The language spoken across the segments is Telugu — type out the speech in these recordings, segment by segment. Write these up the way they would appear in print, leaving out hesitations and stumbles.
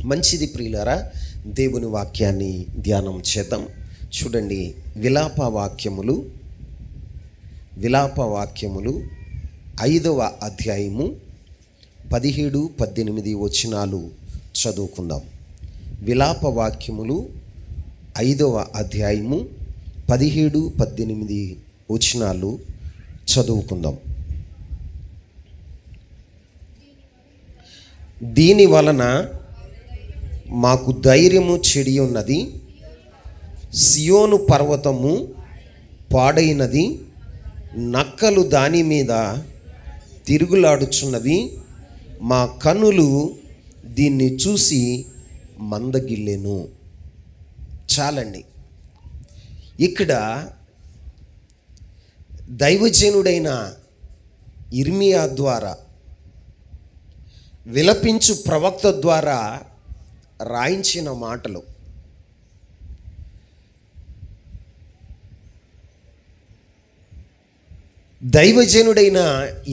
మంచిది ప్రియులారా, దేవుని వాక్యాన్ని ధ్యానం చేద్దాం. చూడండి, విలాప వాక్యములు 5వ అధ్యాయము 17-18 వచనాలు చదువుకుందాం. విలాప వాక్యములు 5వ అధ్యాయము 17-18 వచనాలు చదువుకుందాం. దీని వలన మాకు ధైర్యము చెడి ఉన్నది, సియోను పర్వతము పాడైనది, నక్కలు దాని మీద తిరుగులాడుచున్నవి, మా కన్నులు దీన్ని చూసి మందగిల్లెను. చాలండి. ఇక్కడ దైవజనుడైన ఇర్మియా ద్వారా, విలపించు ప్రవక్త ద్వారా రాయించిన మాటలు. దైవజనుడైన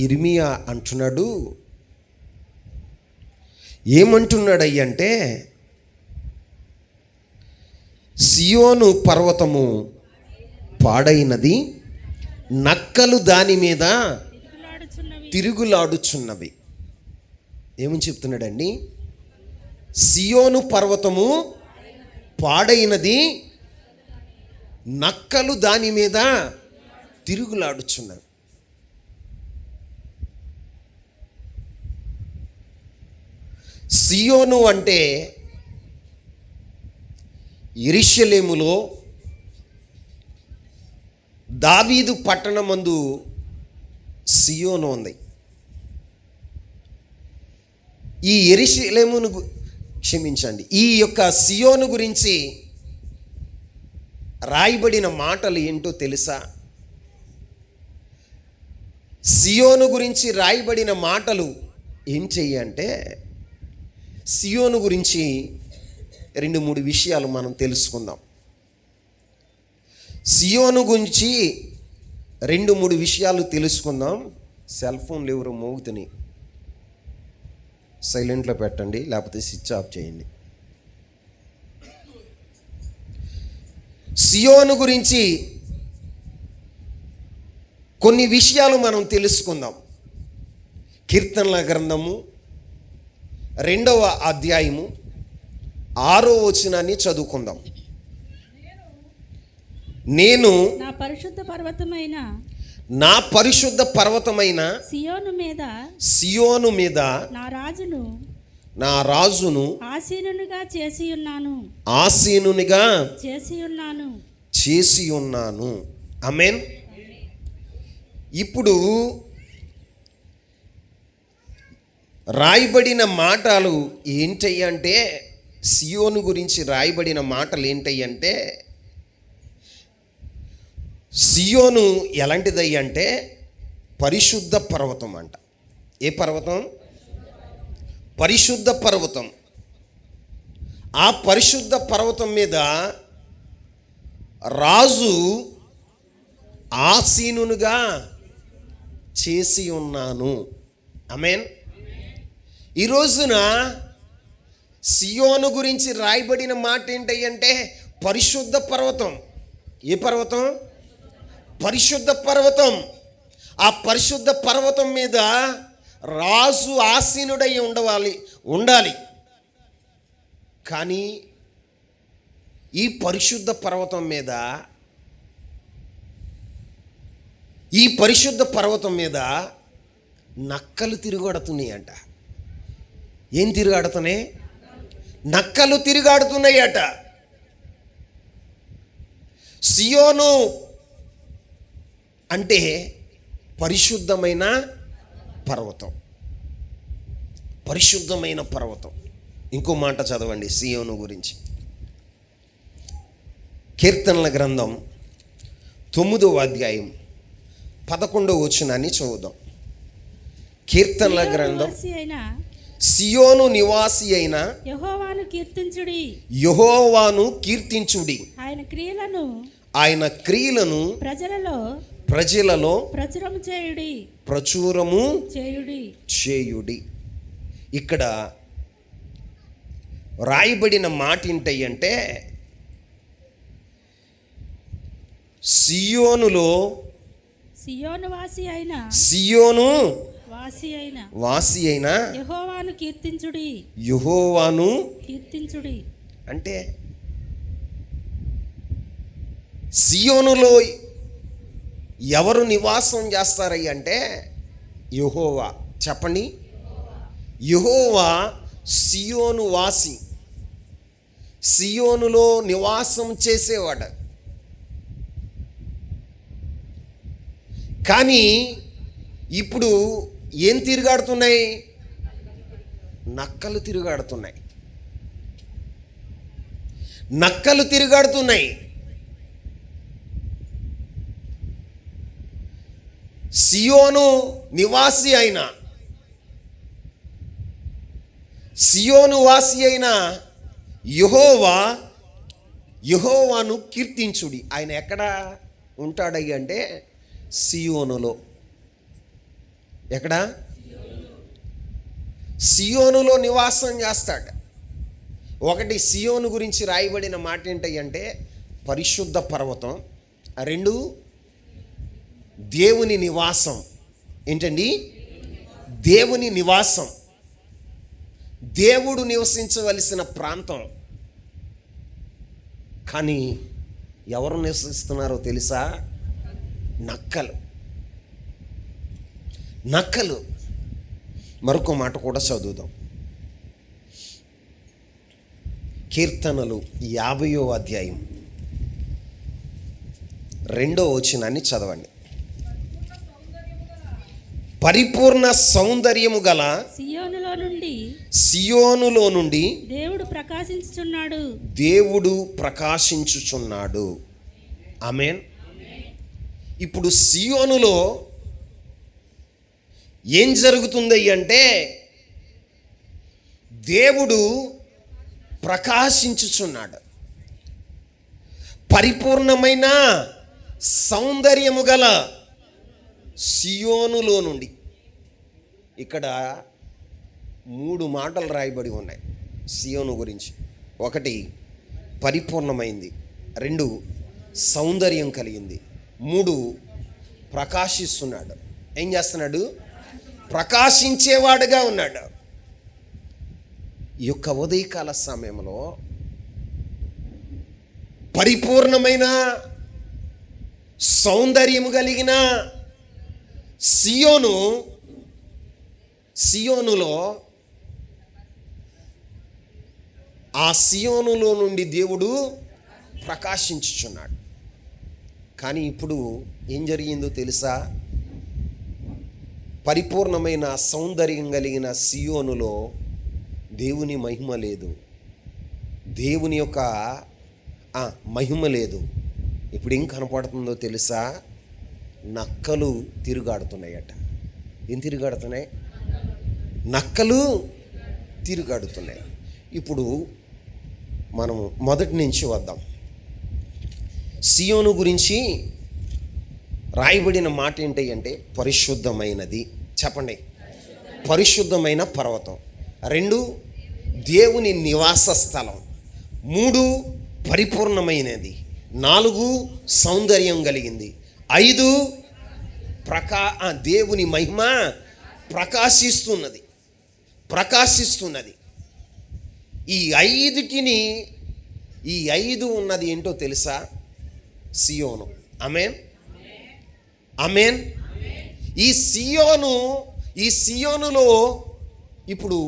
ఇర్మియా అంటున్నాడు, ఏమంటున్నాడయ్యంటే, సియోను పర్వతము పాడైనది, నక్కలు దాని మీద తిరుగులాడుచున్నవి. ఏమని చెప్తున్నాడండి? సియోను పర్వతము పాడైనది, నక్కలు దాని మీద తిరుగులాడుచున్నవి. సియోను అంటే యెరూషలేములో దావీదు పట్టణమందు సియోను ఉంది. ఈ యెరూషలేమును ఈ యొక్క సియోను గురించి రాయబడిన మాటలు ఏంటో తెలుసా? సియోను గురించి రాయబడిన మాటలు ఏం చెయ్యంటే, సియోను గురించి 2-3 విషయాలు మనం తెలుసుకుందాం. సియోను గురించి 2-3 విషయాలు తెలుసుకుందాం. సెల్ ఫోన్లు ఎవరు మోగుతున్నాయి, సైలెంట్లో పెట్టండి, లేకపోతే స్విచ్ ఆఫ్ చేయండి. సియోను గురించి కొన్ని విషయాలు మనం తెలుసుకుందాం. కీర్తనల గ్రంథము 2వ అధ్యాయము 6వ వచనాన్ని చదువుకుందాం. నేను నా పరిశుద్ధ పర్వతమైన సియోను మీద నా రాజును ఆసీనునిగా చేసి ఉన్నాను. ఆమేన్. ఇప్పుడు రాయబడిన మాటలు ఏంటంటే, సియోను గురించి రాయబడిన మాటలు ఏంటంటే, సియోను ఎలాంటిదయ్యంటే పరిశుద్ధ పర్వతం అంట. ఏ పర్వతం? పరిశుద్ధ పర్వతం. ఆ పరిశుద్ధ పర్వతం మీద రాజు ఆసీనునిగా చేసి ఉన్నాను. ఆమేన్. ఈ రోజున సియోను గురించి రాయబడిన మాట ఏంటంటే పరిశుద్ధ పర్వతం. ఏ పర్వతం? పరిశుద్ధ పర్వతం. ఆ పరిశుద్ధ పర్వతం మీద రాజు ఆసీనుడై ఉండాలి. కానీ ఈ పరిశుద్ధ పర్వతం మీద నక్కలు తిరుగాడుతున్నాయంట. ఏం తిరుగాడుతున్నాయి? నక్కలు తిరుగాడుతున్నాయట. సియోను అంటే పరిశుద్ధమైన పర్వతం. పరిశుద్ధమైన పర్వతం. ఇంకో మాట చదవండి సియోను గురించి. కీర్తనల గ్రంథం 9వ అధ్యాయం 11వ వచనాన్ని చదువుదాం. కీర్తనల గ్రంథం. సియోను నివాసి అయిన యెహోవాను కీర్తించుడి. ఆయన క్రియలను ప్రజలలో ప్రచురము చేయుడి. ఇక్కడ రాయబడిన మాట ఏంటంటే సియోనులో సియోను వాసి అయిన యెహోవాను కీర్తించుడి. అంటే సియోనులో ఎవరు నివాసం చేస్తారయ్య అంటే యెహోవా. చెప్పండి, యెహోవా సియోను వాసి, సియోనులో నివాసం చేసేవాడు. కానీ ఇప్పుడు ఏం తిరుగాడుతున్నాయి? నక్కలు తిరుగాడుతున్నాయి. నక్కలు తిరుగాడుతున్నాయి. సియోను నివాసి అయిన, సియోను వాసి అయిన యెహోవాను కీర్తించుడి. ఆయన ఎక్కడ ఉంటాడయ్య అంటే సియోనులో. ఎక్కడ? సియోనులో నివాసం చేస్తాడు. ఒకటి, సియోను గురించి రాయబడిన మాట ఏంటంటే పరిశుద్ధ పర్వతం. రెండు, దేవుని నివాసం. ఏంటండి? దేవుని నివాసం, దేవుడు నివసించవలసిన ప్రాంతం. కానీ ఎవరు నివసిస్తున్నారో తెలుసా? నక్కలు. మరొక మాట కూడా చదువుదాం. కీర్తనలు 50వ అధ్యాయం 2వ వచనాన్ని చదవండి. పరిపూర్ణ సౌందర్యము గల సియోనులో నుండి దేవుడు ప్రకాశించుచున్నాడు. ఆమేన్. ఇప్పుడు సియోనులో ఏం జరుగుతుంది అంటే దేవుడు ప్రకాశించుచున్నాడు. పరిపూర్ణమైన సౌందర్యము గల సియోనులో నుండి. ఇక్కడ 3 మాటలు రాయబడి ఉన్నాయి సియోను గురించి. 1, పరిపూర్ణమైంది. 2, సౌందర్యం కలిగింది. 3, ప్రకాశిస్తున్నాడు. ఏం చేస్తున్నాడు? ప్రకాశించేవాడుగా ఉన్నాడు. ఈ యొక్క ఉదయకాల సమయంలో పరిపూర్ణమైన సౌందర్యము కలిగిన సియోనులో ఆ సియోనులో నుండి దేవుడు ప్రకాశించుచున్నాడు. కానీ ఇప్పుడు ఏం జరిగిందో తెలుసా? పరిపూర్ణమైన సౌందర్యం కలిగిన సియోనులో దేవుని మహిమ లేదు, దేవుని యొక్క మహిమ లేదు. ఇప్పుడు ఏం కనపడుతుందో తెలుసా? నక్కలు తిరుగాడుతున్నాయట. ఏం తిరుగాడుతున్నాయి? నక్కలు తిరుగాడుతున్నాయి. ఇప్పుడు మనం మొదటి నుంచి వద్దాం. సియోను గురించి రాయబడిన మాట ఏంటంటే పరిశుద్ధమైనది. చెప్పండి, పరిశుద్ధమైన పర్వతం. 2, దేవుని నివాస స్థలం. 3, పరిపూర్ణమైనది. 4, సౌందర్యం కలిగింది. 5, దేవుని మహిమ ప్రకాశిస్తున్నది. ఈ 5 ఉన్నది ఏంటో తెలుసా? సియోను. ఆమేన్. ఈ సియోనులో ఇప్పుడు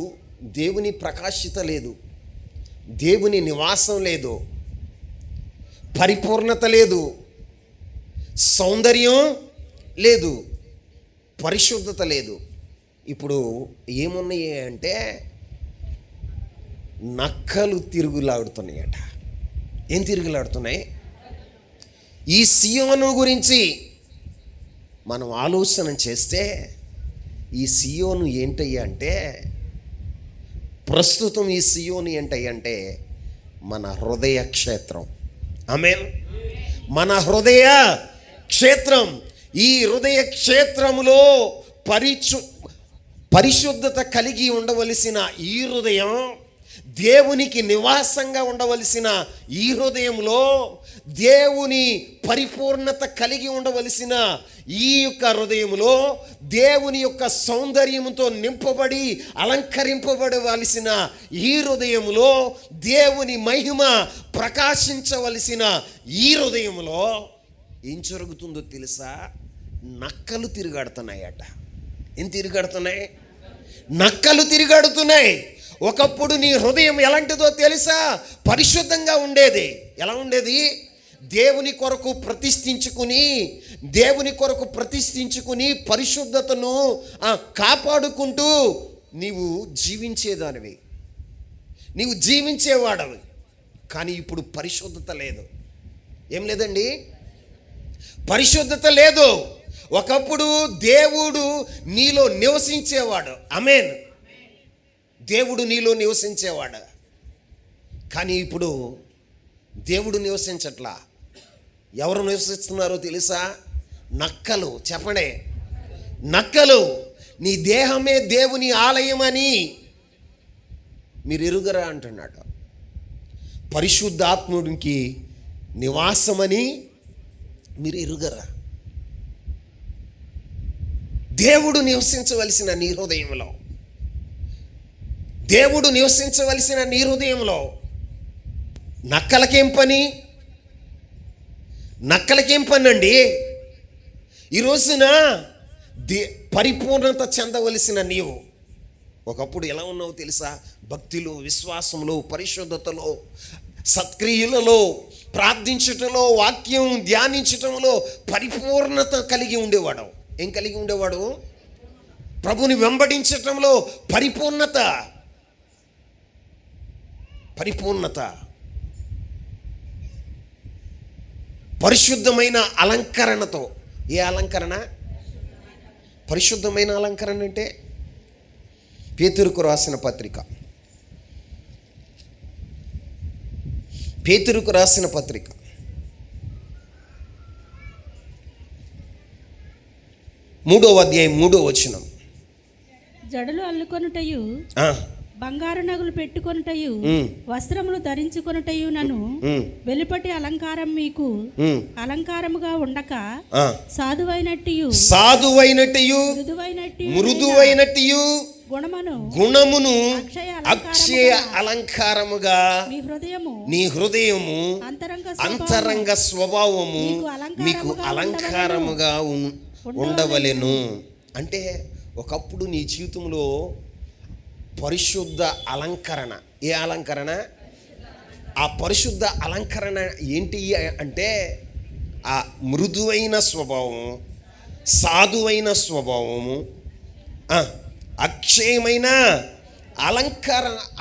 దేవుని ప్రకాశిత లేదు, దేవుని నివాసం లేదు, పరిపూర్ణత లేదు, సౌందర్యం లేదు, పరిశుద్ధత లేదు. ఇప్పుడు ఏమున్నాయి అంటే నక్కలు తిరుగులాడుతున్నాయట. ఏం తిరుగులాడుతున్నాయి? ఈ సియోను గురించి మనం ఆలోచన చేస్తే ఈ సియోను ఏంటయ్యా అంటే, ప్రస్తుతం ఈ సియోను ఏంటంటే మన హృదయ క్షేత్రం. ఆమేన్. మన హృదయ క్షేత్రం. ఈ హృదయ క్షేత్రములో పరిశుద్ధత కలిగి ఉండవలసిన ఈ హృదయం దేవునికి నివాసంగా ఉండవలసిన ఈ హృదయంలో, దేవుని పరిపూర్ణత కలిగి ఉండవలసిన ఈ యొక్క హృదయంలో, దేవుని యొక్క సౌందర్యంతో నింపబడి అలంకరింపబడవలసిన ఈ హృదయంలో, దేవుని మహిమ ప్రకాశించవలసిన ఈ హృదయంలో ఏం జరుగుతుందో తెలుసా? నక్కలు తిరుగాడుతున్నాయట. ఏం తిరుగాడుతున్నాయి? నక్కలు తిరుగాడుతున్నాయి. ఒకప్పుడు నీ హృదయం ఎలాంటిదో తెలుసా? పరిశుద్ధంగా ఉండేది. ఎలా ఉండేది? దేవుని కొరకు ప్రతిష్ఠించుకుని పరిశుద్ధతను కాపాడుకుంటూ నీవు జీవించేదానివి, నీవు జీవించేవాడవి. కానీ ఇప్పుడు పరిశుద్ధత లేదు. ఏం లేదండి? పరిశుద్ధత లేదు. ఒకప్పుడు దేవుడు నీలో నివసించేవాడు. ఆమేన్. దేవుడు నీలో నివసించేవాడు. కానీ ఇప్పుడు దేవుడు నివసించట్లా. ఎవరు నివసిస్తున్నారో తెలుసా? నక్కలు. చెప్పండి, నక్కలు. నీ దేహమే దేవుని ఆలయం అని మీరు ఎరుగరా అంటున్నాడు. పరిశుద్ధాత్ముడికి నివాసమని మీరు ఎరుగరా? దేవుడు నివసించవలసిన నీ హృదయంలో, దేవుడు నివసించవలసిన నీ హృదయంలో నక్కలకేం పని? నక్కలకేం పని అండి? ఈ రోజున పరిపూర్ణత చెందవలసిన నీవు ఒకప్పుడు ఎలా ఉన్నావో తెలుసా? భక్తిలో, విశ్వాసంలో, పరిశుద్ధతలో, సత్క్రియలలో, ప్రార్థించటంలో, వాక్యం ధ్యానించటంలో పరిపూర్ణత కలిగి ఉండేవాడు. ఏం కలిగి ఉండేవాడు? ప్రభుని వెంబడించటంలో పరిపూర్ణత. పరిశుద్ధమైన అలంకరణతో. ఏ అలంకరణ? పరిశుద్ధమైన అలంకరణ అంటే పేతురుకు రాసిన పత్రిక 3వ అధ్యాయం 3వ వచనం. జడలు అల్లుకొనుటయు, బంగారు నగులు పెట్టుకొనుటయు, వస్త్రములు ధరించుకొనుటయు నన్ను వెలుపటి అలంకారం మీకు అలంకారముగా ఉండక సాధువైనట్టు మృదువైనట్టు గుణమును అక్షయ అలంకారముగా నీ హృదయము అంతరంగ స్వభావము మీకు అలంకారముగా ఉండవలెను. అంటే ఒకప్పుడు నీ జీవితంలో పరిశుద్ధ అలంకరణ. ఏ అలంకరణ? ఆ పరిశుద్ధ అలంకరణ ఏంటి అంటే ఆ మృదువైన స్వభావము, సాధువైన స్వభావము, అక్షయమైన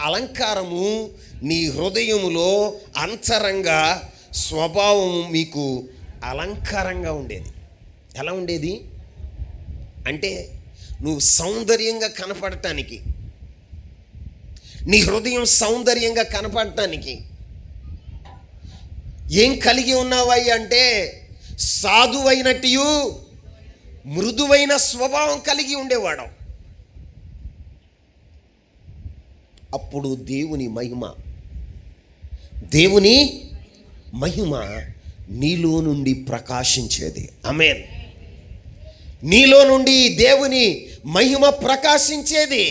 అలంకారము నీ హృదయములో అంతరంగ స్వభావము మీకు అలంకారంగా ఉండేది. ఎలా ఉండేది అంటే నువ్వు సౌందర్యంగా కనపడటానికి, నీ హృదయం సౌందర్యంగా కనపడటానికి ఏం కలిగి ఉన్నావై అంటే సాధువైనట్టు మృదువైన స్వభావం కలిగి ఉండేవాడు. అప్పుడు దేవుని మహిమ నీలో నుండి ప్రకాశించేది. ఆమేన్. నీలో నుండి దేవుని మహిమ ప్రకాశించేది.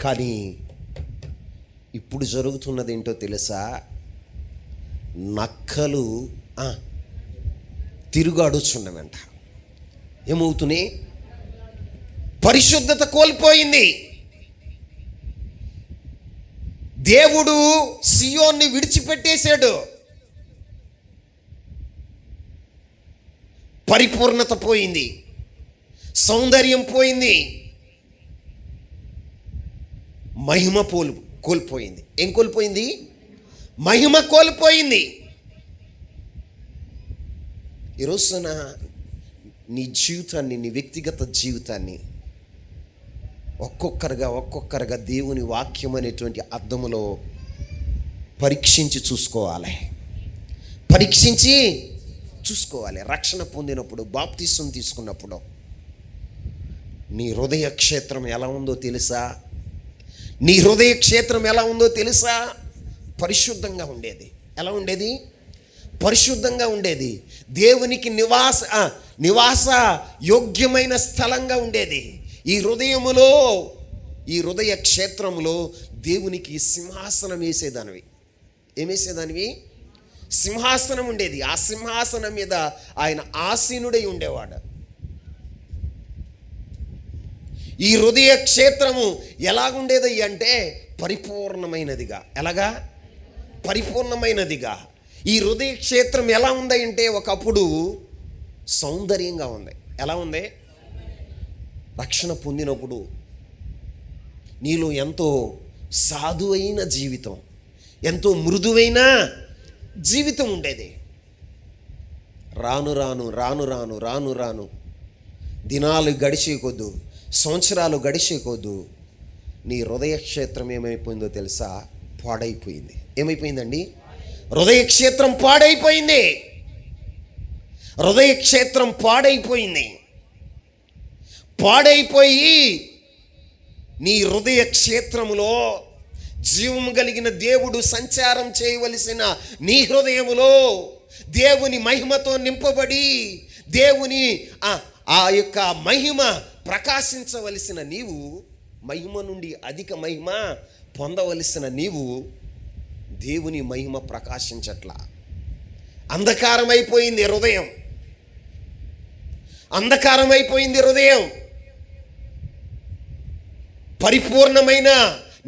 కానీ ఇప్పుడు జరుగుతున్నది ఏంటో తెలుసా? నక్కలు తిరుగాడుచున్నవంట. ఏమవుతున్నాయి? పరిశుద్ధత కోల్పోయింది. దేవుడు సియోన్ని విడిచిపెట్టేశాడు. పరిపూర్ణత పోయింది, సౌందర్యం పోయింది, మహిమ కోల్పోయింది. ఏం కోల్పోయింది? మహిమ కోల్పోయింది. ఈరోజున నీ జీవితాన్ని, నీ వ్యక్తిగత జీవితాన్ని ఒక్కొక్కరుగా దేవుని వాక్యం అనేటువంటి అర్థములో పరీక్షించి చూసుకోవాలి. రక్షణ పొందినప్పుడు, బాప్తిసం తీసుకున్నప్పుడు నీ హృదయ క్షేత్రం ఎలా ఉందో తెలుసా? నీ హృదయ క్షేత్రం ఎలా ఉందో తెలుసా? పరిశుద్ధంగా ఉండేది. ఎలా ఉండేది? పరిశుద్ధంగా ఉండేది. దేవునికి నివాస యోగ్యమైన స్థలంగా ఉండేది. ఈ హృదయ క్షేత్రంలో దేవునికి సింహాసనం వేసేదానివి. ఏమేసేదానివి? సింహాసనం ఉండేది. ఆ సింహాసనం మీద ఆయన ఆసీనుడై ఉండేవాడు. ఈ హృదయ క్షేత్రము ఎలాగుండేది అంటే పరిపూర్ణమైనదిగా. ఎలాగా? పరిపూర్ణమైనదిగా. ఈ హృదయ క్షేత్రం ఎలా ఉంది అంటే ఒకప్పుడు సౌందర్యంగా ఉంది. ఎలా ఉంది? రక్షణ పొందినప్పుడు నీలో ఎంతో సాధువైన జీవితం, ఎంతో మృదువైన జీవితం ఉండేది. రాను రాను రాను రాను రాను రాను దినాలు గడిచే కొద్దు, సంవత్సరాలు గడిచే కొద్దు నీ హృదయ క్షేత్రం ఏమైపోయిందో తెలుసా? పాడైపోయింది. ఏమైపోయిందండి? హృదయ క్షేత్రం పాడైపోయింది. హృదయ క్షేత్రం పాడైపోయింది. పాడైపోయి నీ హృదయ క్షేత్రములో జీవము కలిగిన దేవుడు సంచారం చేయవలసిన నీ హృదయములో దేవుని మహిమతో నింపబడి దేవుని ఆ యొక్క మహిమ ప్రకాశించవలసిన నీవు, మహిమ నుండి అధిక మహిమ పొందవలసిన నీవు దేవుని మహిమ ప్రకాశించట్లా. అంధకారమైపోయింది హృదయం. అంధకారమైపోయింది హృదయం. పరిపూర్ణమైన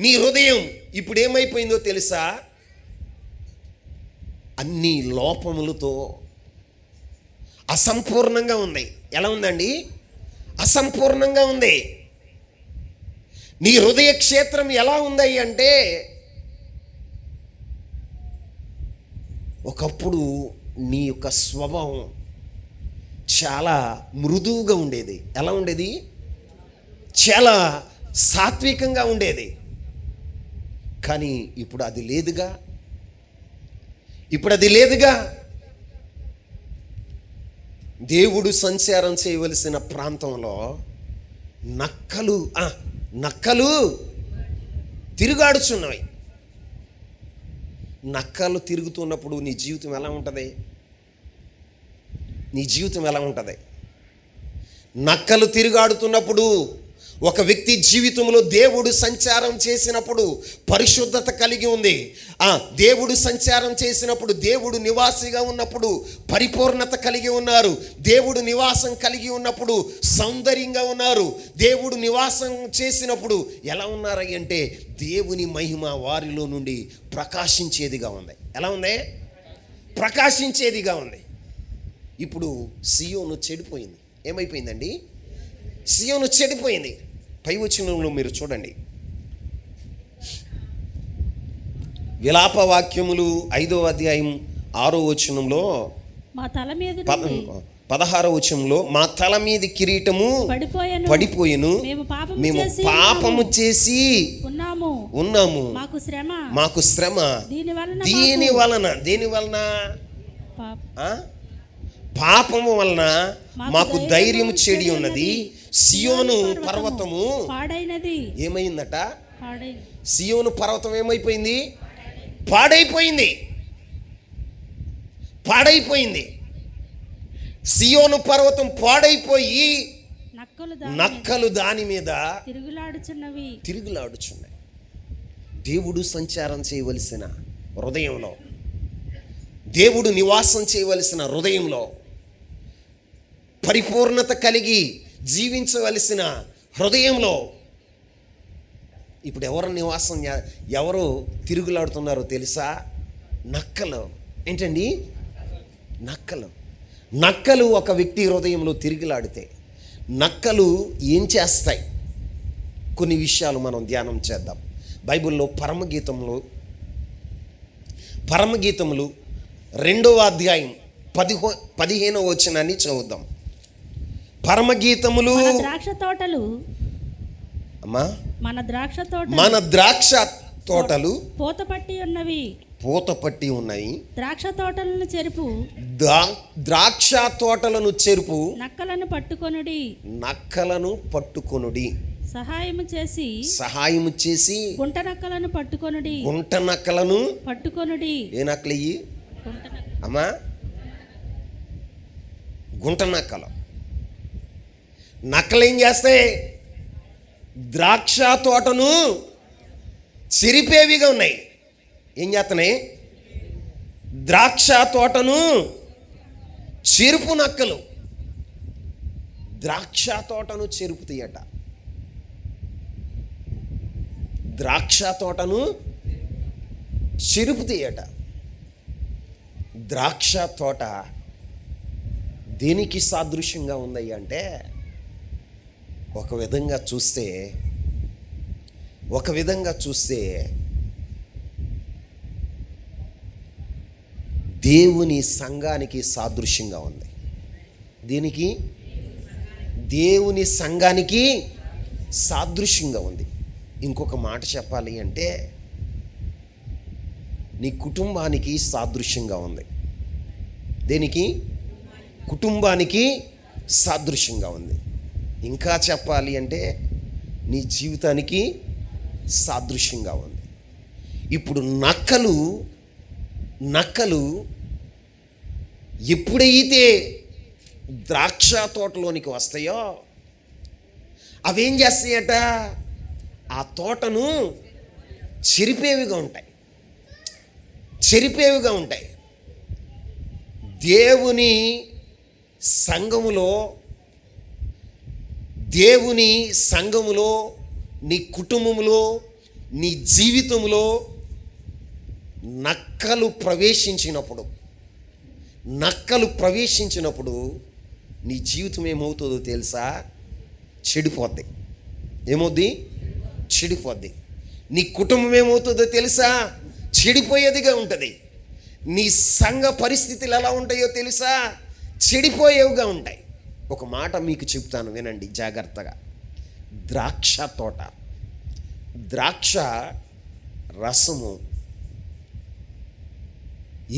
నీ హృదయం ఇప్పుడు ఏమైపోయిందో తెలుసా? అన్ని లోపములతో అసంపూర్ణంగా ఉంది. ఎలా ఉందండి? అసంపూర్ణంగా ఉంది. నీ హృదయ క్షేత్రం ఎలా ఉంది అంటే ఒకప్పుడు నీ యొక్క స్వభావం చాలా మృదువుగా ఉండేది. ఎలా ఉండేది? చాలా సాత్వికంగా ఉండేది. కానీ ఇప్పుడు అది లేదుగా. ఇప్పుడు అది లేదుగా. దేవుడు సంచారం చేయవలసిన ప్రాంతంలో నక్కలు తిరుగాడుచున్నవి. నక్కలు తిరుగుతున్నప్పుడు నీ జీవితం ఎలా ఉంటుంది? నీ జీవితం ఎలా ఉంటుంది? నక్కలు తిరుగాడుతున్నప్పుడు ఒక వ్యక్తి జీవితంలో దేవుడు సంచారం చేసినప్పుడు పరిశుద్ధత కలిగి ఉంది. దేవుడు సంచారం చేసినప్పుడు, దేవుడు నివాసిగా ఉన్నప్పుడు పరిపూర్ణత కలిగి ఉన్నారు. దేవుడు నివాసం కలిగి ఉన్నప్పుడు సౌందర్యంగా ఉన్నారు. దేవుడు నివాసం చేసినప్పుడు ఎలా ఉన్నారు అంటే దేవుని మహిమ వారిలో నుండి ప్రకాశించేదిగా ఉంది. ఎలా ఉంది? ప్రకాశించేదిగా ఉంది. ఇప్పుడు సియోను చెడిపోయింది. ఏమైపోయిందండి? సియోను చెడిపోయింది. పై వచనంలో మీరు చూడండి. విలాప వాక్యములు 5వ అధ్యాయం 6వ వచనంలో, మా తల మీద 16వ వచనంలో, మా తల మీద కిరీటము పడిపోయెను, మేము పాపము చేసి ఉన్నాము, మాకు శ్రమ. దేని వలన? పాపము వలన మాకు ధైర్యం చెడి ఉన్నది. సియోను పర్వతము ఏమైందట? సియోను పర్వతం ఏమైపోయింది? పాడైపోయింది. సియోను పర్వతం పాడైపోయి నక్కలు దాని మీద తిరుగులాడుచున్నాయి. దేవుడు సంచారం చేయవలసిన హృదయంలో, దేవుడు నివాసం చేయవలసిన హృదయంలో, పరిపూర్ణత కలిగి జీవించవలసిన హృదయంలో ఇప్పుడు ఎవరు తిరుగులాడుతున్నారో తెలుసా? నక్కలు. ఏంటండి? నక్కలు ఒక వ్యక్తి హృదయంలో తిరుగులాడితే నక్కలు ఏం చేస్తాయి? కొన్ని విషయాలు మనం ధ్యానం చేద్దాం. బైబిల్లో పరమగీతములు 2వ అధ్యాయం 15వ వచనాన్ని చదువుదాం. పరమగీతములు. మన ద్రాక్ష తోటలు పూతపట్టి ఉన్నాయి. ద్రాక్ష తోటలను చెరుపు నక్కలను పట్టుకొనుడి. సహాయము చేసి సహాయము చేసి గుంట నక్కలను పట్టుకొనుడి. గుంట నక్కలను పట్టుకొనుడి. ఏ నక్కలు ఇయ్యి గుంట నక్క. అమ్మా? గుంట నక్కలు. నక్కలు ఏం చేస్తాయి? ద్రాక్ష తోటను చెరిపేవిగా ఉన్నాయి. ఏం చేస్తున్నాయి? ద్రాక్ష తోటను చెరుపు నక్కలు ద్రాక్ష తోటను చెరుపుతాయట. ద్రాక్ష తోటను చెరుపుతాయట. ద్రాక్ష తోట దేనికి సాదృశ్యంగా ఉంది అంటే, ఒక విధంగా చూస్తే దేవుని సంఘానికి సాదృశ్యంగా ఉంది. దీనికి దేవుని సంఘానికి సాదృశ్యంగా ఉంది. ఇంకొక మాట చెప్పాలి అంటే, నీ కుటుంబానికి సాదృశ్యంగా ఉంది. దేనికి? కుటుంబానికి సాదృశ్యంగా ఉంది. ఇంకా చెప్పాలి అంటే నీ జీవితానికి సాదృశ్యంగా ఉంది. ఇప్పుడు నక్కలు ఎప్పుడైతే ద్రాక్ష తోటలోనికి వస్తాయో అవేం చేస్తాయట? ఆ తోటను చెరిపేవిగా ఉంటాయి. దేవుని సంఘములో నీ కుటుంబంలో నీ జీవితంలో నక్కలు ప్రవేశించినప్పుడు నీ జీవితం ఏమవుతుందో తెలుసా? చెడిపోద్ది. ఏమవుద్ది? చెడిపోద్ది. నీ కుటుంబం ఏమవుతుందో తెలుసా? చెడిపోయేదిగా ఉంటుంది. నీ సంఘ పరిస్థితులు ఎలా ఉంటాయో తెలుసా? చెడిపోయేవిగా ఉంటాయి. ఒక మాట మీకు చెప్తాను, వినండి జాగ్రత్తగా. ద్రాక్ష తోట, ద్రాక్ష రసము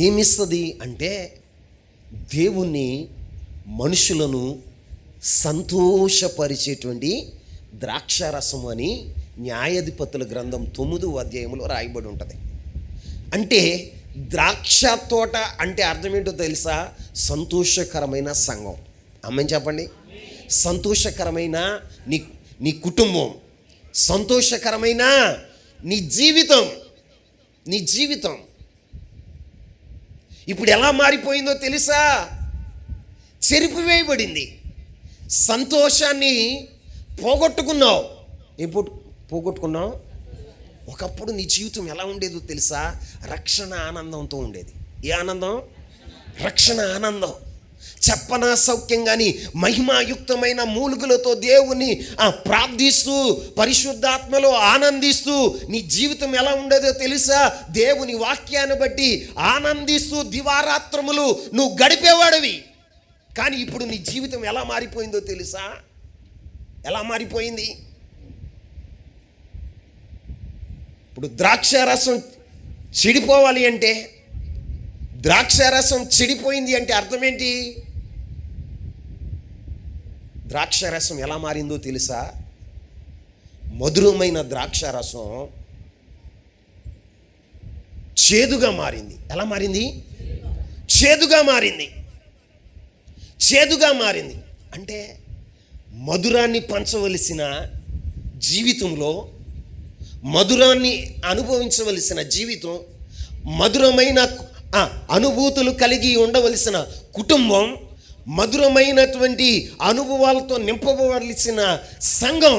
ఏమిస్తుంది అంటే, దేవుణ్ణి మనుషులను సంతోషపరిచేటువంటి ద్రాక్షారసము అని న్యాయాధిపతుల గ్రంథం 9వ అధ్యాయంలో రాయబడి ఉంటుంది. అంటే ద్రాక్ష తోట అంటే అర్థం ఏంటో తెలుసా? సంతోషకరమైన సంఘం. అమ్మని చెప్పండి. సంతోషకరమైన నీ కుటుంబం, సంతోషకరమైన నీ జీవితం ఇప్పుడు ఎలా మారిపోయిందో తెలుసా? చెరిపివేయబడింది. సంతోషాన్ని పోగొట్టుకున్నావు. పోగొట్టుకున్నావు. ఒకప్పుడు నీ జీవితం ఎలా ఉండేదో తెలుసా? రక్షణ ఆనందంతో ఉండేది. ఏ ఆనందం? రక్షణ ఆనందం. చెప్పనా సౌఖ్యంగాని మహిమాయుక్తమైన మూలుగులతో దేవుని ప్రార్థిస్తూ పరిశుద్ధాత్మలో ఆనందిస్తూ నీ జీవితం ఎలా ఉండేదో తెలుసా? దేవుని వాక్యాన్ని బట్టి ఆనందిస్తూ దివారాత్రములు నువ్వు గడిపేవాడివి. కానీ ఇప్పుడు నీ జీవితం ఎలా మారిపోయిందో తెలుసా? ఎలా మారిపోయింది? ఇప్పుడు ద్రాక్షారసం చెడిపోవాలి అంటే, ద్రాక్షారసం చెడిపోయింది అంటే అర్థం ఏంటి? ద్రాక్షారసం ఎలా మారిందో తెలుసా? మధురమైన ద్రాక్షారసం చేదుగా మారింది. ఎలా మారింది? చేదుగా మారింది. అంటే మధురాన్ని పంచవలసిన జీవితంలో, మధురాన్ని అనుభవించవలసిన జీవితం, మధురమైన అనుభూతులు కలిగి ఉండవలసిన కుటుంబం, మధురమైనటువంటి అనుభవాలతో నింపబడాల్సిన సంఘం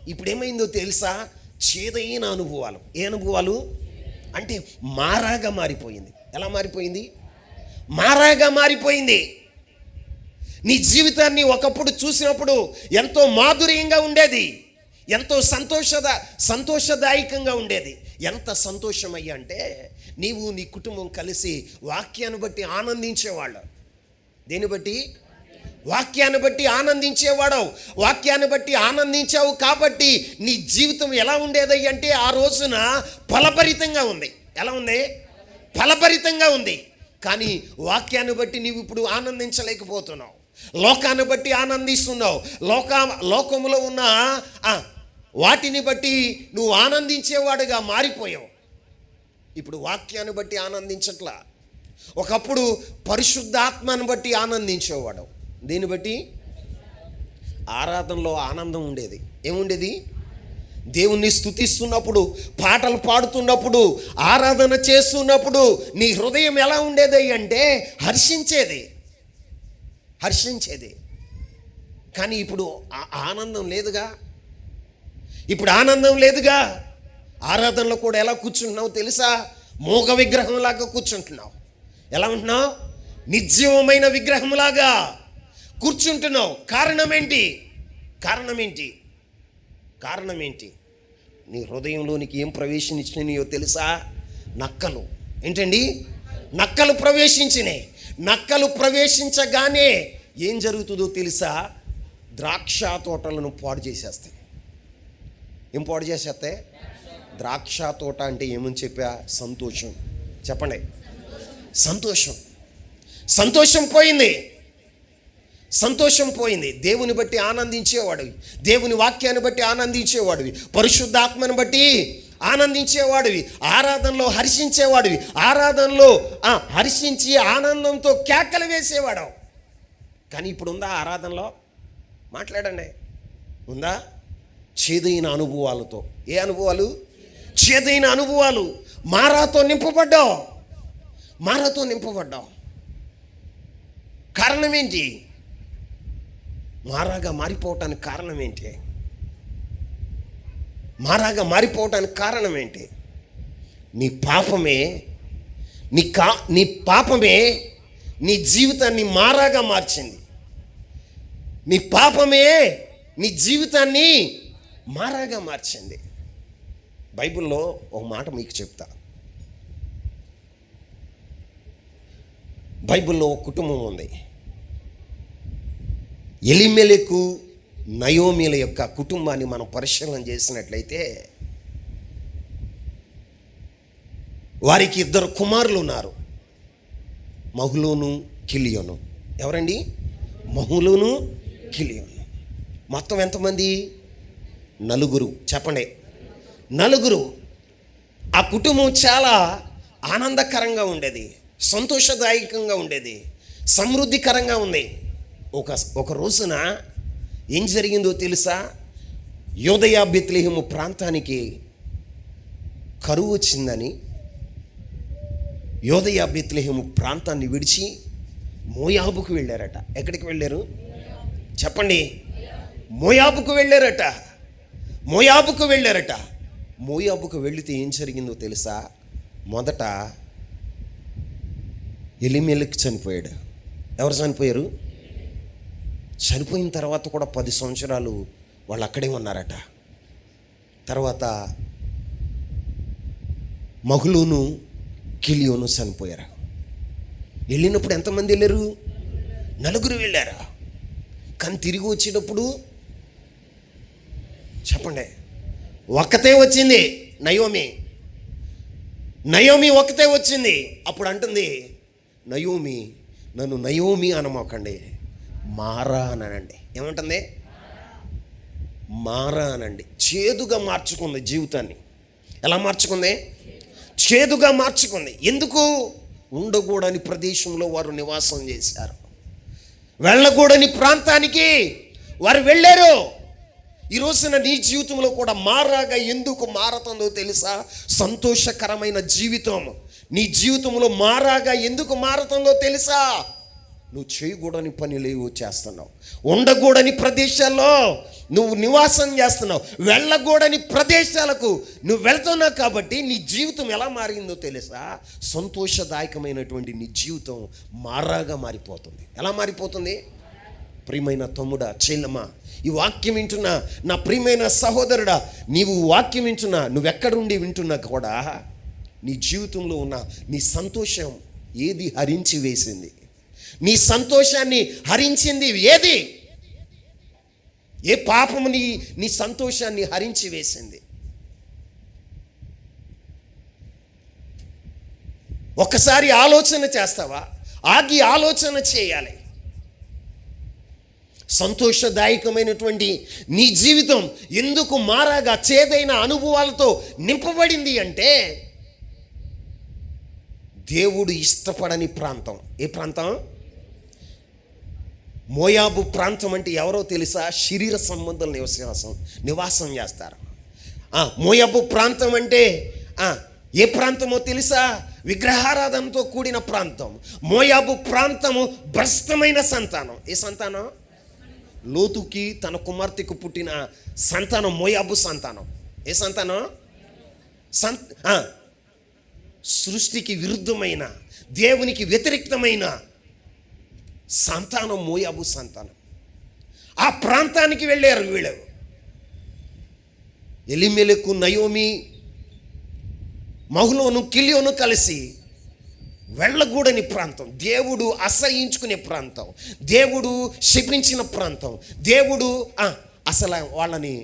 ఇప్పుడు ఏమైందో తెలుసా? చేదైన అనుభవాలు. ఏ అనుభవాలు అంటే మారాగా మారిపోయింది. ఎలా మారిపోయింది? మారాగా మారిపోయింది. నీ జీవితాన్ని ఒకప్పుడు చూసినప్పుడు ఎంతో మాధుర్యంగా ఉండేది, ఎంతో సంతోషదాయకంగా ఉండేది. ఎంత సంతోషమయ్యా అంటే, నీవు నీ కుటుంబం కలిసి వాక్యాన్ని బట్టి ఆనందించేవాళ్ళు. దేని బట్టి? వాక్యాన్ని బట్టి ఆనందించేవాడు. వాక్యాన్ని బట్టి ఆనందించావు కాబట్టి నీ జీవితం ఎలా ఉండేది అంటే ఆ రోజున ఫలభరితంగా ఉంది. ఎలా ఉంది? ఫలభరితంగా ఉంది. కానీ వాక్యాన్ని బట్టి నీవు ఇప్పుడు ఆనందించలేకపోతున్నావు. లోకాన్ని బట్టి ఆనందిస్తున్నావు. లోకములో ఉన్న వాటిని బట్టి నువ్వు ఆనందించేవాడుగా మారిపోయావు. ఇప్పుడు వాక్యాన్ని బట్టి ఆనందించట్లా. ఒకప్పుడు పరిశుద్ధాత్మను బట్టి ఆనందించేవాడు. దీన్ని బట్టి ఆరాధనలో ఆనందం ఉండేది. ఏముండేది? దేవుణ్ణి స్తుతిస్తున్నప్పుడు, పాటలు పాడుతున్నప్పుడు, ఆరాధన చేస్తున్నప్పుడు నీ హృదయం ఎలా ఉండేది అంటే హర్షించేది. కానీ ఇప్పుడు ఆనందం లేదుగా. ఆరాధనలో కూడా ఎలా కూర్చుంటున్నావు తెలుసా? మోగ విగ్రహంలాగా కూర్చుంటున్నావు. ఎలా ఉంటున్నావు? నిర్జీవమైన విగ్రహంలాగా కూర్చుంటున్నావు. కారణం ఏంటి? నీ హృదయంలోనికి ఏం ప్రవేశించినాయో తెలుసా? నక్కలు. ఏంటండి? నక్కలు ప్రవేశించినాయి. నక్కలు ప్రవేశించగానే ఏం జరుగుతుందో తెలుసా? ద్రాక్ష తోటలను పాడు చేసేస్తాయి. ఏం పాడు చేసేస్తాయి? ద్రాక్ష తోట అంటే ఏమని చెప్పా? సంతోషం. చెప్పండి. సంతోషం పోయింది. దేవుని బట్టి ఆనందించేవాడివి, దేవుని వాక్యాన్ని బట్టి ఆనందించేవాడివి, పరిశుద్ధాత్మను బట్టి ఆనందించేవాడివి, ఆరాధనలో హర్షించేవాడివి, ఆరాధనలో హర్షించి ఆనందంతో కేకలు వేసేవాడు. కానీ ఇప్పుడు ఉందా ఆరాధనలో? మాట్లాడండి. ఉందా? చేదైన అనుభవాలతో. ఏ అనుభవాలు? చేదైన అనుభవాలు. మారాతో నింపబడ్డావు. కారణం ఏంటి? మారాగా మారిపోవటానికి కారణం ఏంటి? నీ పాపమే నీ జీవితాన్ని మారాగా మార్చింది. బైబిల్లో ఒక మాట మీకు చెప్తా. బైబిల్లో ఒక కుటుంబం ఉంది. ఎలిమెలెకు నయోమిల యొక్క కుటుంబాన్ని మనం పరిశీలన చేసినట్లయితే వారికి 2 కుమారులు ఉన్నారు. మహులోను, కిలియోను. ఎవరండి? మహులోను, కిలియోను. మొత్తం ఎంతమంది? 4. చెప్పండి. 4. ఆ కుటుంబం చాలా ఆనందకరంగా ఉండేది, సంతోషదాయకంగా ఉండేది, సమృద్ధికరంగా ఉంది. ఒక రోజున ఏం జరిగిందో తెలుసా? యోదయ బెత్లెహేము ప్రాంతానికి కరువు వచ్చిందని యోదయ బెత్లెహేము ప్రాంతాన్ని విడిచి మోయాబుకు వెళ్ళారట. ఎక్కడికి వెళ్ళారు? చెప్పండి. మోయాబుకు వెళ్ళారట. మోయాబుకు వెళితే ఏం జరిగిందో తెలుసా? మొదట ఎలిమెలెకు చనిపోయాడు. ఎవరు చనిపోయారు? చనిపోయిన తర్వాత కూడా 10 సంవత్సరాలు వాళ్ళు అక్కడే ఉన్నారట. తర్వాత మహులోను, కిలియోను చనిపోయారు. వెళ్ళినప్పుడు ఎంతమంది వెళ్ళారు? 4 వెళ్ళారు. కానీ తిరిగి వచ్చేటప్పుడు చెప్పండి, ఒక్కతే వచ్చింది. నయోమి ఒక్కతే వచ్చింది. అప్పుడు అంటుంది నయోమి, నన్ను నయోమి అనమాకండి, మారా అనండి. ఏమంటుంది? మారా అనండి. చేదుగా మార్చుకుంది జీవితాన్ని. ఎలా మార్చుకుంది? చేదుగా మార్చుకుంది. ఎందుకు? ఉండకూడని ప్రదేశంలో వారు నివాసం చేశారు. వెళ్ళకూడని ప్రాంతానికి వారు వెళ్ళారు. ఈ రోజున నీ జీవితంలో కూడా మారాగా ఎందుకు మారుతుందో తెలుసా? సంతోషకరమైన జీవితం నీ జీవితంలో మారాగా ఎందుకు మారుతుందో తెలుసా? నువ్వు చేయకూడని పనులేవో చేస్తున్నావు, ఉండకూడని ప్రదేశాల్లో నువ్వు నివాసం చేస్తున్నావు, వెళ్ళకూడని ప్రదేశాలకు నువ్వు వెళ్తున్నావు. కాబట్టి నీ జీవితం ఎలా మారిందో తెలుసా? సంతోషదాయకమైనటువంటి నీ జీవితం మారాగా మారిపోతుంది. ఎలా మారిపోతుంది? ప్రియమైన తమ్ముడా, చెల్లెమ్మా, ఈ వాక్యం వింటున్నా నా ప్రియమైన సహోదరుడా, నీవు వాక్యం వింటున్నా, నువ్వెక్కడుండి వింటున్నా కూడా నీ జీవితంలో ఉన్న నీ సంతోషం ఏది హరించి వేసింది? నీ సంతోషాన్ని హరించింది ఏది? ఏ పాపము నీ సంతోషాన్ని హరించి వేసింది? ఒక్కసారి ఆలోచన చేస్తావా? ఆగి ఆలోచన చేయాలి. సంతోషదాయకమైనటువంటి నీ జీవితం ఎందుకు మారాగా చేదైన అనుభవాలతో నింపబడింది అంటే దేవుడు ఇష్టపడని ప్రాంతం. ఏ ప్రాంతం? మోయాబు ప్రాంతం అంటే ఎవరో తెలుసా? శరీర సంబంధులు నివాసం చేస్తారు. మోయాబు ప్రాంతం అంటే ఏ ప్రాంతమో తెలుసా? విగ్రహారాధనతో కూడిన ప్రాంతం. మోయాబు ప్రాంతము భ్రష్టమైన సంతానం. ఏ సంతానం? లోతుకి తన కుమార్తెకు పుట్టిన సంతానం మోయాబు సంతానం. ఏ సంతానం? సృష్టికి విరుద్ధమైన, దేవునికి వ్యతిరేక్తమైన సంతానం మోయాబు సంతానం. ఆ ప్రాంతానికి వెళ్ళారు వీళ్ళు. ఎలిమెలెకు, నయోమి, మహులోను, కిలియోను కలిసి వెళ్ళకూడని ప్రాంతం, దేవుడు అసహించుకునే ప్రాంతం, దేవుడు శపించిన ప్రాంతం, దేవుడు అసలు వాళ్ళని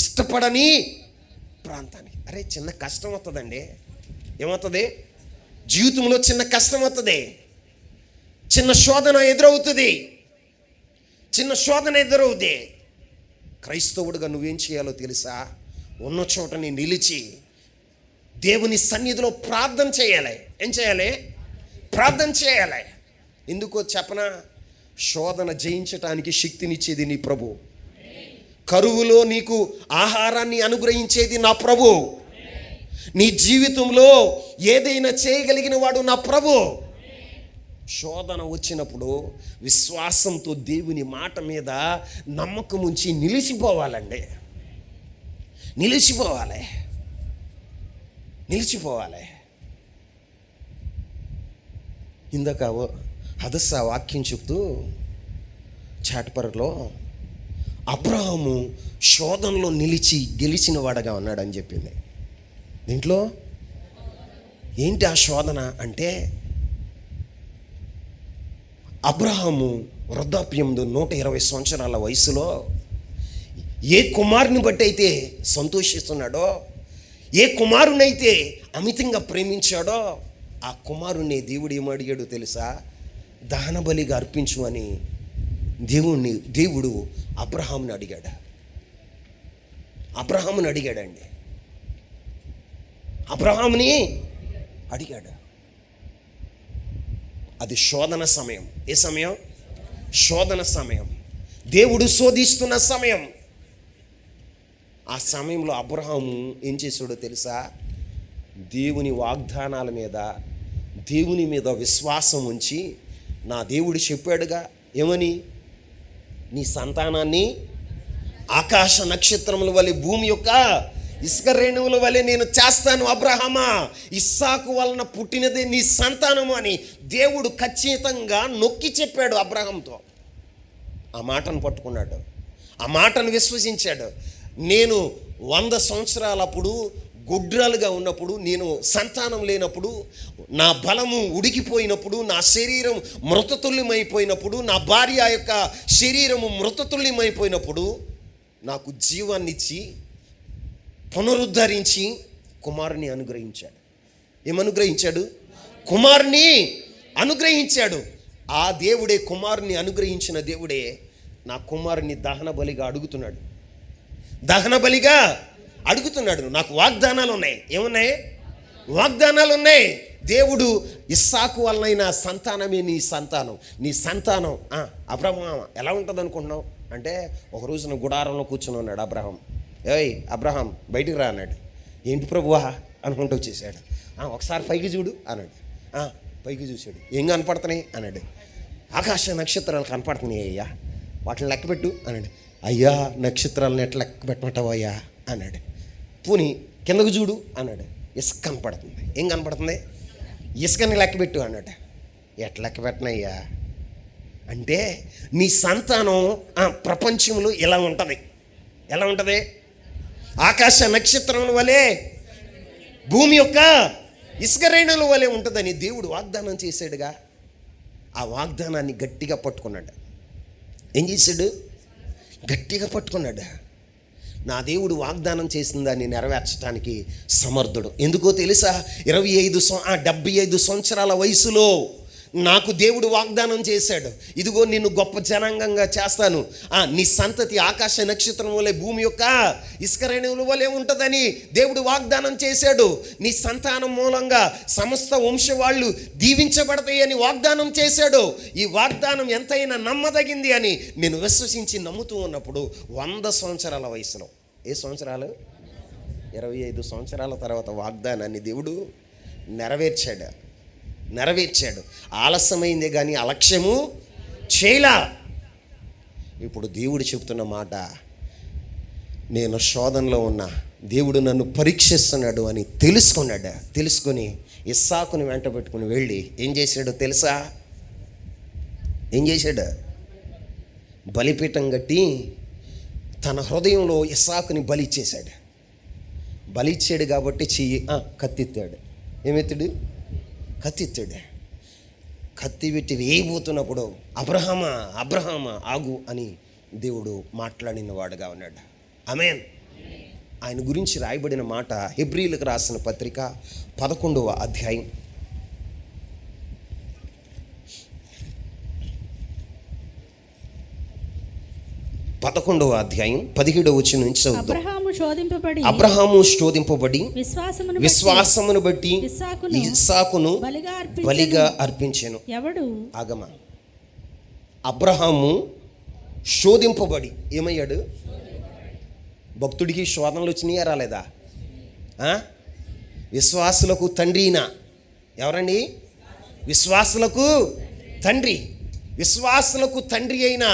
ఇష్టపడని ప్రాంతానికి. అరే, చిన్న కష్టం వస్తుందండి. ఏమవుతుంది? జీవితంలో చిన్న కష్టం వస్తుంది, చిన్న శోధన ఎదురవుతుంది, చిన్న శోధన ఎదురవుతుంది. క్రైస్తవుడిగా నువ్వేం చేయాలో తెలుసా? ఉన్న చోటని నిలిచి దేవుని సన్నిధిలో ప్రార్థన చేయాలి. ఏం చేయాలి? ప్రార్థన చేయాలి. ఎందుకో చెప్పనా? శోధన జయించటానికి శక్తినిచ్చేది నీ ప్రభు. కరువులో నీకు ఆహారాన్ని అనుగ్రహించేది నా ప్రభు. నీ జీవితంలో ఏదైనా చేయగలిగిన వాడు నా ప్రభు. శోధన వచ్చినప్పుడు విశ్వాసంతో దేవుని మాట మీద నమ్మకం ఉంచి నిలిచిపోవాలండి. నిలిచిపోవాలి. ఇందాక హదస్స వాక్యం చెప్తూ చాటపరలో అబ్రహాము శోధనలో నిలిచి గెలిచిన వాడగా ఉన్నాడని చెప్పింది. దీంట్లో ఏంటి ఆ శోధన అంటే, అబ్రహాము వృద్ధాప్యంలో 120 సంవత్సరాల వయసులో ఏ కుమారుని బట్టి అయితే సంతోషిస్తున్నాడో, ఏ కుమారునైతే అమితంగా ప్రేమించాడో, ఆ కుమారుణ్ణి దేవుడు ఏమడిగాడు తెలుసా? దహన బలిగా అర్పించు అని దేవుడు అబ్రహాముని అడిగాడు. అబ్రహాముని అడిగాడండి. అబ్రహాముని అడిగాడు. అది శోధన సమయం. ఏ సమయం? శోధన సమయం. దేవుడు శోధిస్తున్న సమయం. ఆ సమయంలో అబ్రహాము ఏం చేశాడో తెలుసా? దేవుని వాగ్దానాల మీద, దేవుని మీద విశ్వాసం ఉంచి, నా దేవుడు చెప్పాడుగా ఏమని? నీ సంతానాన్ని ఆకాశ నక్షత్రముల వలె, భూమి యొక్క ఇసుక రేణువుల వలె నేను చేస్తాను అబ్రహామా. ఇస్సాకు వలన పుట్టినదే నీ సంతానము అని దేవుడు ఖచ్చితంగా నొక్కి చెప్పాడు అబ్రహాంతో. ఆ మాటను పట్టుకున్నాడు, ఆ మాటను విశ్వసించాడు. నేను 100 సంవత్సరాలప్పుడు గుడ్రాలుగా ఉన్నప్పుడు, నేను సంతానం లేనప్పుడు, నా బలము ఉడికిపోయినప్పుడు, నా శరీరం మృతతుల్యమైపోయినప్పుడు, నా భార్య యొక్క శరీరము మృతతుల్యమైపోయినప్పుడు నాకు జీవాన్నిచ్చి పునరుద్ధరించి కుమారుని అనుగ్రహించాడు. ఏమనుగ్రహించాడు? కుమారుని అనుగ్రహించాడు. ఆ దేవుడే, కుమారుని అనుగ్రహించిన దేవుడే నా కుమారుని దహన బలిగా అడుగుతున్నాడు. దహన బలిగా అడుగుతున్నాడు. నాకు వాగ్దానాలు ఉన్నాయి. ఏమున్నాయి? వాగ్దానాలు ఉన్నాయి. దేవుడు ఇస్సాకు వలనైన సంతానమే నీ సంతానం, నీ సంతానం. అబ్రహాం ఎలా ఉంటుంది అనుకుంటున్నావు అంటే, ఒక రోజున గుడారంలో కూర్చుని ఉన్నాడు అబ్రహాం. ఏయ్ అబ్రహాం బయటికి రా అన్నాడు. ఏంటి ప్రభువా అనుకుంటూ వచ్చేసాడు. ఒకసారి పైకి చూడు అన్నాడు. పైకి చూశాడు. ఏం కనపడుతున్నాయి అన్నాడు. ఆకాశ నక్షత్రాలు కనపడుతున్నాయి అయ్యా, వాటిని లెక్కపెట్టు అన్నాడు. అయ్యా, నక్షత్రాలను ఎట్లా లెక్క పెట్టమంటావు అయ్యా అన్నాడు. పోనీ కిందకు చూడు అన్నాడు. ఇసుక కనపడుతుంది. ఏం కనపడుతుంది? ఇసుకని లెక్కపెట్టు అన్నాడు. ఎట్లా లెక్క పెట్టనయ్యా అంటే, నీ సంతానం ప్రపంచంలో ఇలా ఉంటుంది. ఎలా ఉంటుంది? ఆకాశ నక్షత్రముల వలె, భూమి యొక్క ఇసుక రేణుల వలె ఉంటుందని దేవుడు వాగ్దానం చేశాడుగా. ఆ వాగ్దానాన్ని గట్టిగా పట్టుకున్నాడు. ఏం చేశాడు? గట్టిగా పట్టుకున్నాడు. నా దేవుడు వాగ్దానం చేసిన దాన్ని నెరవేర్చడానికి సమర్థుడు. ఎందుకో తెలుసా? 75 సంవత్సరాల వయసులో నాకు దేవుడు వాగ్దానం చేశాడు, ఇదిగో నిన్ను గొప్ప జనాంగంగా చేస్తాను, నీ సంతతి ఆకాశ నక్షత్రం వలె భూమి యొక్క ఇసుక రేణువుల వలె ఉంటుందని దేవుడు వాగ్దానం చేశాడు. నీ సంతానం మూలంగా సమస్త వంశవాళ్ళు దీవించబడతాయి అని వాగ్దానం చేశాడు. ఈ వాగ్దానం ఎంతైనా నమ్మదగింది అని నేను విశ్వసించి నమ్ముతూ ఉన్నప్పుడు 100 సంవత్సరాల వయసులో, ఏ సంవత్సరాలు? 25 సంవత్సరాల తర్వాత వాగ్దానాన్ని దేవుడు నెరవేర్చాడు. ఆలస్యమైందే కానీ అలక్ష్యము చేయలా. ఇప్పుడు దేవుడు చెప్తున్న మాట, నేను శోధనలో ఉన్నా, దేవుడు నన్ను పరీక్షిస్తున్నాడు అని తెలుసుకొని ఇస్సాకుని వెంట పెట్టుకుని వెళ్ళి ఏం చేశాడో తెలుసా? ఏం చేశాడు? బలిపీఠం కట్టి తన హృదయంలో ఇస్సాకుని బలిచ్చాడు కాబట్టి చెయ్యి కత్తిత్తాడు. ఏమెత్తాడు? కత్తిత్తాడు. కత్తి పెట్టి వేయబోతున్నప్పుడు అబ్రహామా ఆగు అని దేవుడు మాట్లాడిన వాడుగా ఉన్నాడు. ఆమేన్. ఆయన గురించి రాయబడిన మాట హెబ్రీయులకు రాసిన పత్రిక 11వ అధ్యాయం 11వ అధ్యాయం 17వ వచనం నుంచి చదువుతాం. అబ్రహాము శోధింపబడి విశ్వాసమును బట్టి ఇస్సాకును బలిగా అర్పించెను. ఆగమ. అబ్రహాము శోధింపబడి ఏమయ్యాడు? భక్తుడికి శోధనలు వచ్చినాయా రాలేదా? విశ్వాసులకు తండ్రినా? ఎవరండి? విశ్వాసులకు తండ్రి అయిన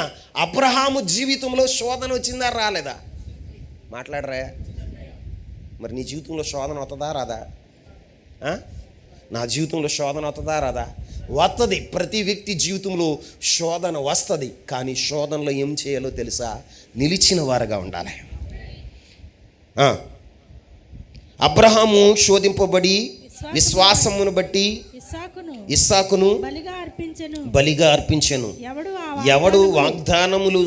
అబ్రహాము జీవితంలో శోధన వచ్చిందా రాలేదా? మాట్లాడరా? మరి నీ జీవితంలో శోధన వస్తుందా రాదా? నా జీవితంలో శోధన వస్తుందా రాదా? వస్తుంది. ప్రతి వ్యక్తి జీవితంలో శోధన వస్తుంది. కానీ శోధనలో ఏం చేయాలో తెలుసా? నిలిచిన వారుగా ఉండాలి. అబ్రహాము శోధింపబడి విశ్వాసమును బట్టి ఇస్సాకును బలిగా అర్పించెను. ఎవడు వాగ్దానములు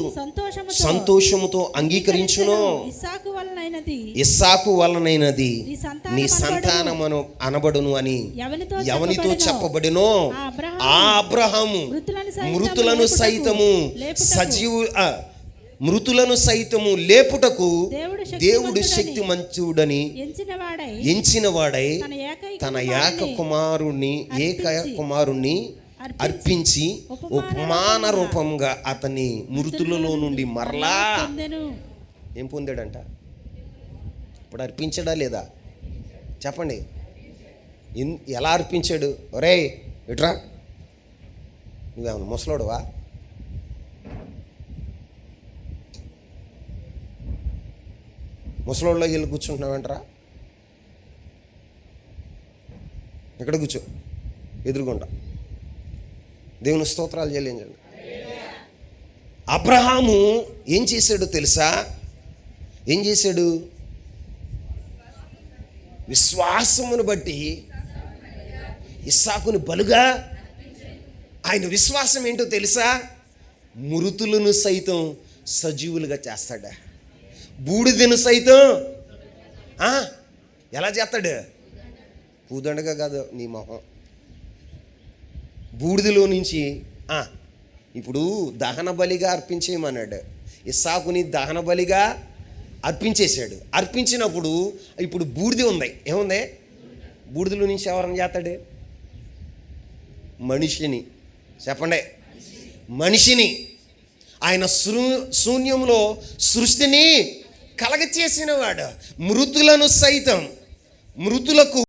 సంతోషముతో అంగీకరించునో ఇస్సాకు వలనైనది నీ సంతానమును అనబడును అని ఎవనితో చెప్పబడినో ఆ అబ్రహాము మృతులను సైతము లేపుటకు దేవుడు శక్తిమంతుడని ఎంచినవాడై తన ఏక కుమారుణ్ణి అర్పించి ఉపమాన రూపంగా అతని మృతులలో నుండి మరలా ఏం పొందాడంట? ఇప్పుడు అర్పించడా లేదా? చెప్పండి. ఎలా అర్పించాడు? ఒరే ఇట్రా, నువ్వేమన్నా ముసలోడువా? ముసలోళ్ళకి వెళ్ళి కూర్చుంటున్నావంటరా? ఇక్కడ కూర్చో, ఎదురుగుంటా. దేవుని స్తోత్రాలు చెల్లించండి. అబ్రహాము ఏం చేశాడో తెలుసా? ఏం చేశాడు? విశ్వాసమును బట్టి ఇస్సాకును బలుగా. ఆయన విశ్వాసం ఏంటో తెలుసా? మృతులను సైతం సజీవులుగా చేస్తాడు. బూడిదను సైతం ఎలా చేస్తాడు? పూదండగా కాదు, నీ మొహం బూడిదలో నుంచి ఇప్పుడు దహన బలిగా అర్పించేయమన్నాడు. ఇస్సాకుని దహన బలిగా అర్పించేశాడు. అర్పించినప్పుడు ఇప్పుడు బూడిద ఉంది. ఏముంది? బూడిదలో నుంచి ఎవరైనా చేస్తాడు? మనిషిని. చెప్పండి, మనిషిని. ఆయన శూన్యంలో సృష్టిని కలగచేసిన వాడు. మృతులకు